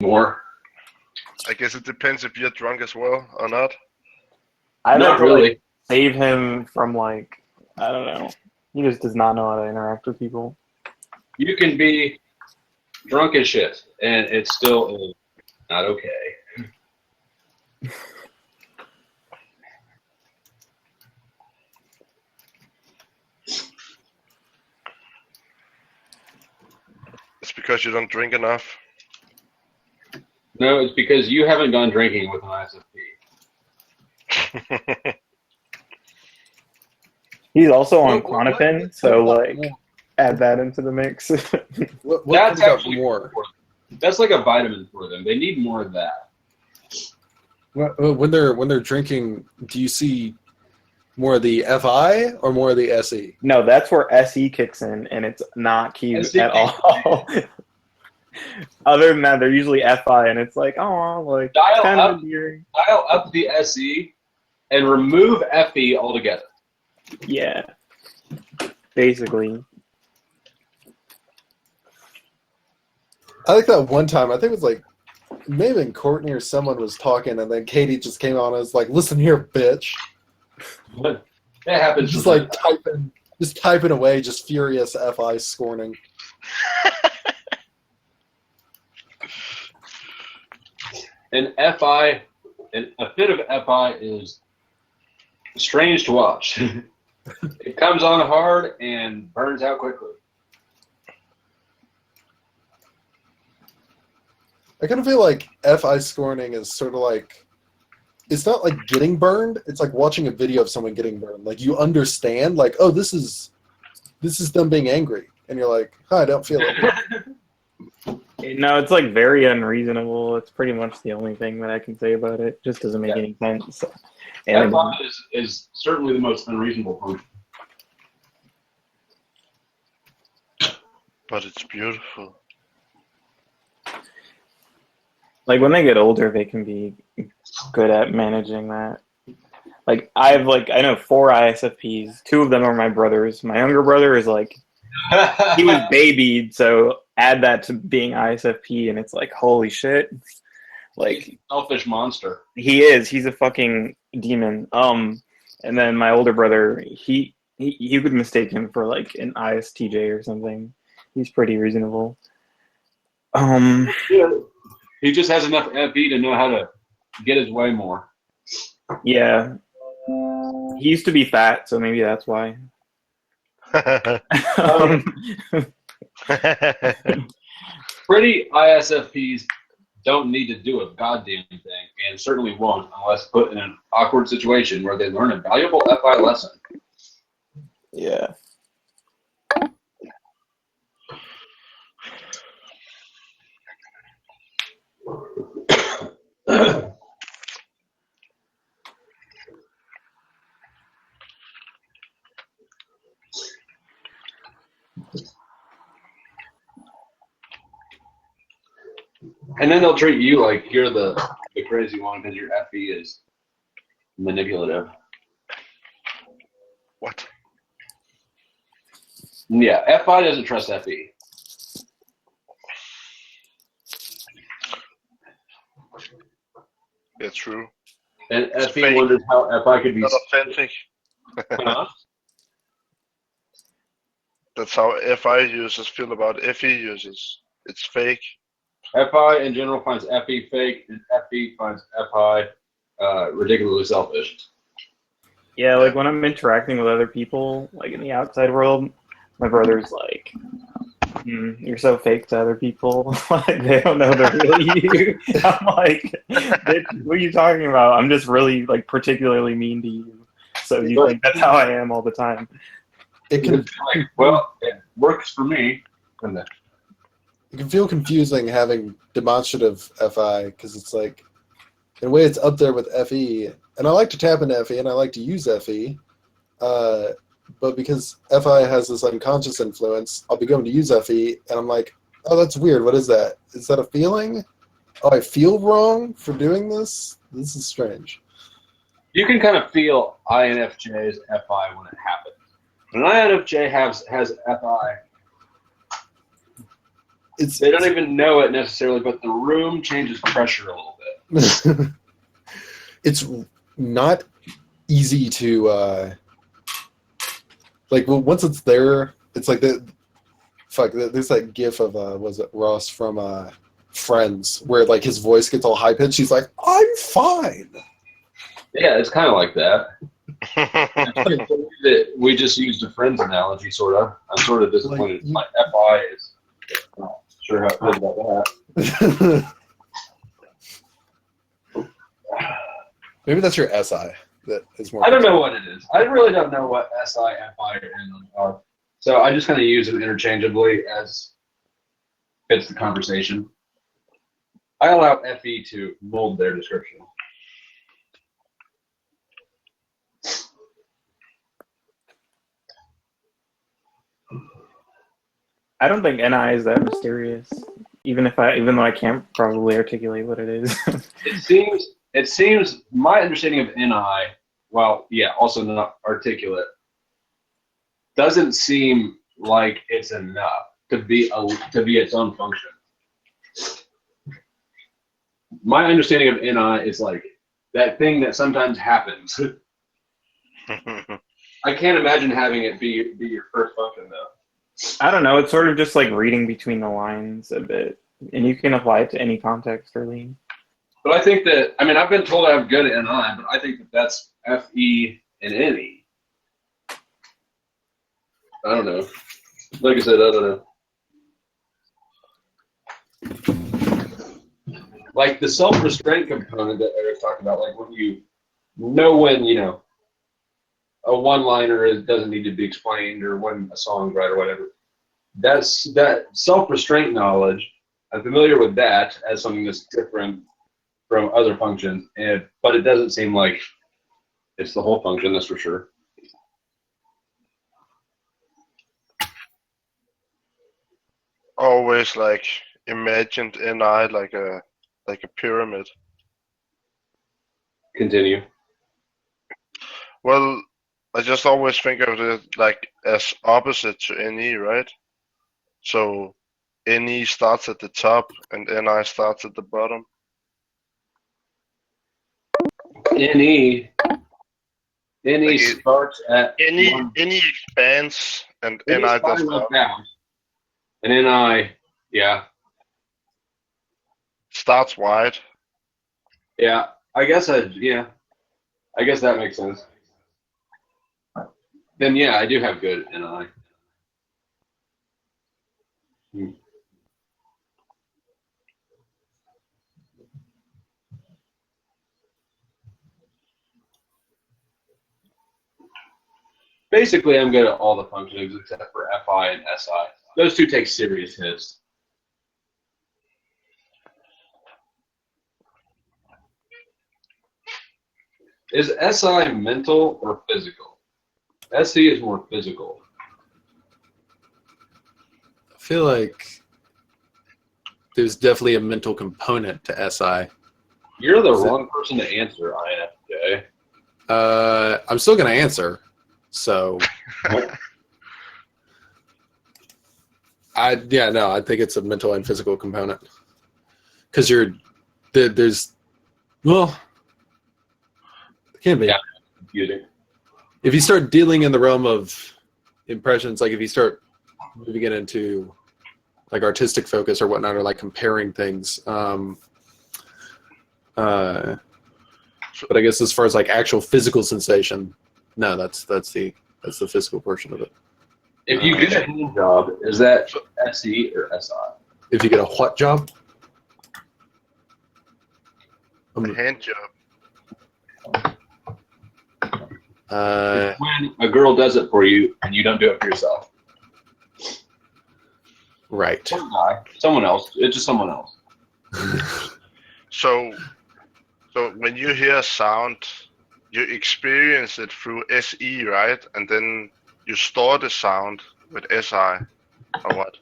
more. I guess it depends if you're drunk as well or not. I Not don't really. like save him from like I don't know. He just does not know how to interact with people. You can be drunk as shit, and it still is not okay. It's because you don't drink enough. No, it's because you haven't gone drinking with an ISFP. He's also on What- Clonopin, so like add that into the mix. What That's comes up actually more? That's like a vitamin for them. They need more of that. When they're drinking, do you see more of the FI or more of the SE? No, that's where SE kicks in, and it's not cute SE at all. Other than that, they're usually FI, and it's like, oh, like Dial kind up. of endearing. Dial up the SE and remove FE altogether. Yeah, basically. I like that one time. I think it was like maybe Courtney or someone was talking, and then Katie just came on and was like, "Listen here, bitch." That happens. Just like typing away, just furious FI scorning. an FI, and a fit of FI is strange to watch. It comes on hard and burns out quickly. I kind of feel like FI scorning is sort of like, it's not like getting burned. It's like watching a video of someone getting burned. Like you understand, like, oh, this is them being angry, and you're like, oh, I don't feel it. No, it's like very unreasonable. It's pretty much the only thing that I can say about it. It just doesn't make any sense. And FI is certainly the most unreasonable function. But it's beautiful. like when they get older, they can be good at managing that. Like I know 4 ISFPs. 2 of them are my brothers. My younger brother is like he was babied, so add that to being ISFP, and it's like holy shit. Like selfish monster. he is. He's a fucking demon. And then my older brother, he would mistake him for like an ISTJ or something. He's pretty reasonable. Yeah. He just has enough FE to know how to get his way more. Yeah. He used to be fat, so maybe that's why. Pretty ISFPs don't need to do a goddamn thing, and certainly won't unless put in an awkward situation where they learn a valuable FI lesson. Yeah. And then they'll treat you like you're the crazy one because your FE is manipulative. What? Yeah, FI doesn't trust FE. Yeah, true. And It's FE fake. wonders how FI could be. Not authentic. Huh? That's how FI users feel about FE users. It's fake. FI in general finds FE fake, and FE finds FI ridiculously selfish. Yeah, like when I'm interacting with other people, like in the outside world, my brother's like, you're so fake to other people. Like, they don't know they're really you. I'm like, bitch, what are you talking about? I'm just really like particularly mean to you. So you think that's how I am all the time. It can Like, well, it works for me. it can feel confusing having demonstrative FI because it's like, in a way, it's up there with FE, and I like to tap into FE and I like to use FE, but because FI has this unconscious influence, I'll be going to use FE, and I'm like, oh, that's weird. What is that? Is that a feeling? Oh, I feel wrong for doing this? This is strange. You can kind of feel INFJ's FI when it happens. When an INFJ has FI, They don't even know it necessarily, but the room changes pressure a little bit. It's not easy to once it's there, it's like there's that gif of was it Ross from Friends where like his voice gets all high pitched. He's like, I'm fine. Yeah, it's kind of like that. That we just used a Friends analogy, sort of. I'm sort of disappointed. My FI is not sure how I feel about that. Maybe that's your SI. That is more. I don't know what it is. I really don't know what SI, FI, or N are. So I just kind of use them interchangeably as fits the conversation. I allow FE to mold their description. I don't think NI is that mysterious. Even though I can't probably articulate what it is. It seems my understanding of NI, well, yeah, also not articulate, doesn't seem like it's enough to be its own function. My understanding of NI is like that thing that sometimes happens. I can't imagine having it be your first function though. I don't know. It's sort of just like reading between the lines a bit, and you can apply it to any context, really. But I think that, I mean, I've been told I have good NI, but I think that that's FE and NE. I don't know. Like I said, I don't know. Like the self-restraint component that Eric talked about, like when you know when, a one-liner doesn't need to be explained or when a song's right or whatever. That self-restraint knowledge, I'm familiar with that as something that's different from other functions, but it doesn't seem like it's the whole function, that's for sure. Always like imagined NI like a pyramid. Continue. Well, I just always think of it like as opposite to NE, right? So NE starts at the top and NI starts at the bottom. NE Like starts at NE expands and NI does not. down. And NI, yeah. Starts wide. Yeah. I guess that makes sense. Then yeah, I do have good NI. Basically, I'm good at all the functions except for FI and SI. Those two take serious hits. Is SI mental or physical? SE is more physical. I feel like there's definitely a mental component to SI. You're the wrong person to answer, INFJ. I'm still going to answer. So, I think it's a mental and physical component. Because there's, well, it can be. Yeah, confusing. If you start dealing in the realm of impressions, like if you start moving it into like artistic focus or whatnot, or like comparing things, but I guess as far as like actual physical sensation, no, that's the physical portion of it. If you get a hand job, is that SE or SI? If you get a what job? A hand job. When a girl does it for you and you don't do it for yourself. Right. Someone else. It's just someone else. So when you hear a sound, you experience it through SE, right? And then you store the sound with SI, or what?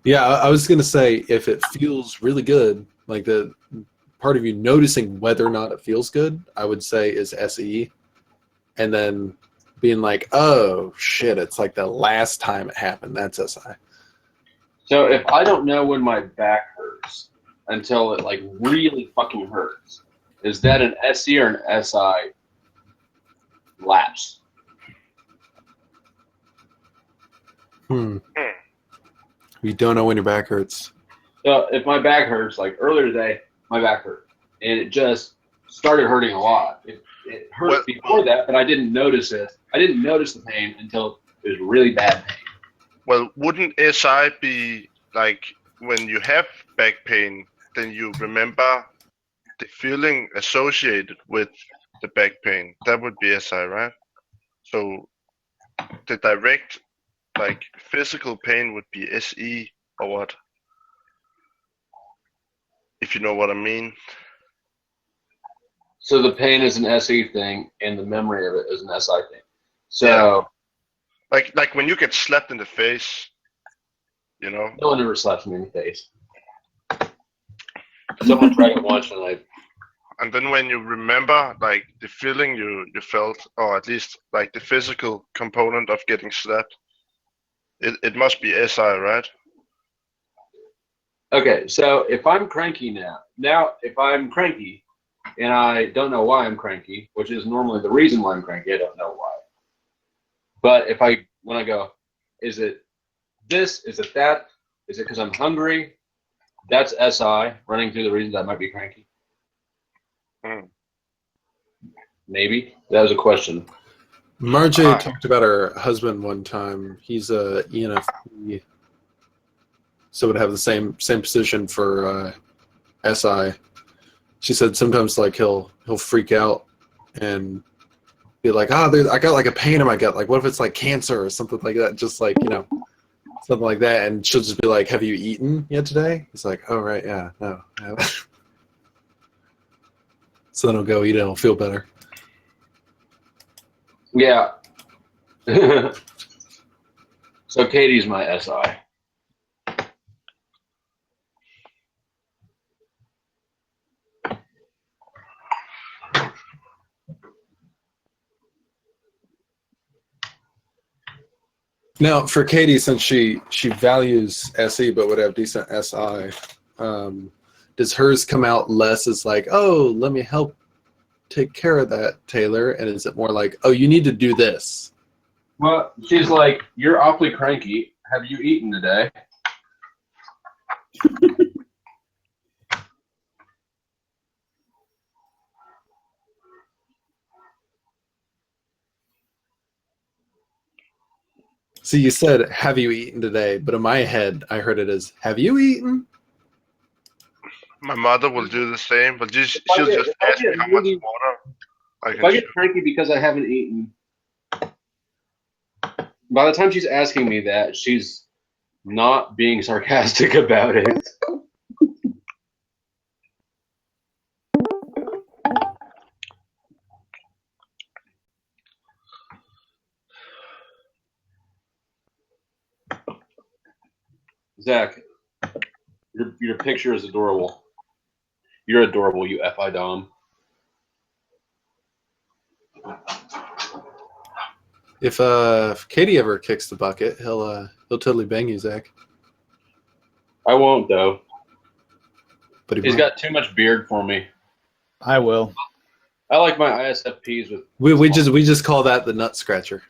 Yeah, I was going to say, if it feels really good, like the part of you noticing whether or not it feels good, I would say is SE. And then being like, oh, shit, it's like the last time it happened. That's SI. So if I don't know when my back hurts until it like really fucking hurts, is that an SE or an SI lapse? You don't know when your back hurts. So if my back hurts, like earlier today, my back hurt, and it just started hurting a lot. It hurt Well- before that, but I didn't notice it. I didn't notice the pain until it was really bad pain. Well, wouldn't SI be like when you have back pain, then you remember the feeling associated with the back pain? That would be SI, right? So the direct, like physical pain would be SE or what? If you know what I mean. So the pain is an SE thing, and the memory of it is an SI thing. So Like when you get slapped in the face, you know. no one ever slaps me in the face. Someone tried it once, and And then when you remember like the feeling you felt, or at least like the physical component of getting slapped, it must be SI, right? okay. So if I'm cranky now if I'm cranky, and I don't know why I'm cranky, which is normally the reason why I'm cranky, I don't know why. But when I go, is it this? Is it that? Is it because I'm hungry? That's SI running through the reasons I might be cranky. Hmm. Maybe that was a question. Marjay talked about her husband one time. He's a ENFP, so would have the same position for SI. She said sometimes like he'll freak out and be like, I got like a pain in my gut. Like, what if it's like cancer or something like that? Just like, something like that. And she'll just be like, have you eaten yet today? He's like, oh, right, yeah, no. I haven't." So then he'll go eat it and he'll feel better. Yeah. So Katie's my SI. Now, for Katie, since she values SE but would have decent SI, does hers come out less as like, oh, let me help take care of that, Taylor? And is it more like, oh, you need to do this? Well, she's like, you're awfully cranky. Have you eaten today? So you said, have you eaten today? But in my head, I heard it as, have you eaten? My mother will do the same, but she'll I get- just if I ask me get how much really- water I If can I get drink. cranky because I haven't eaten, by the time she's asking me that, she's not being sarcastic about it. Zach, your picture is adorable. You're adorable, you FI Dom. If Katie ever kicks the bucket, he'll totally bang you, Zach. I won't though. But He's got too much beard for me. I will. I like my ISFPs with we just call that the nut scratcher.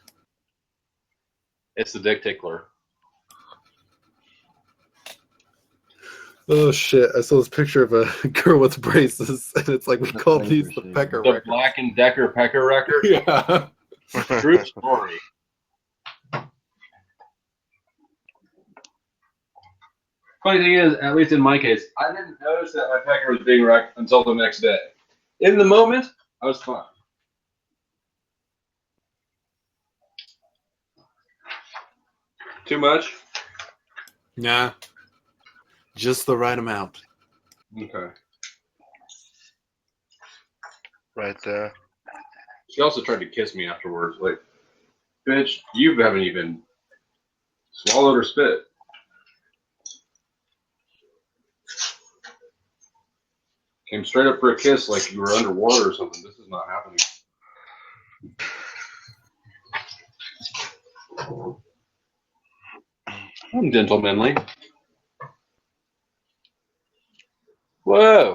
it's the dick tickler. Oh shit! I saw this picture of a girl with braces, and it's like we call these the interesting. pecker The record. Black and Decker Pecker record. Yeah. True story. Funny thing is, at least in my case, I didn't notice that my pecker was being wrecked until the next day. In the moment, I was fine. Too much? Nah. Just the right amount. Okay. Right there. She also tried to kiss me afterwards. Like, bitch, you haven't even swallowed or spit. Came straight up for a kiss like you were underwater or something. This is not happening. I'm gentlemanly. Whoa.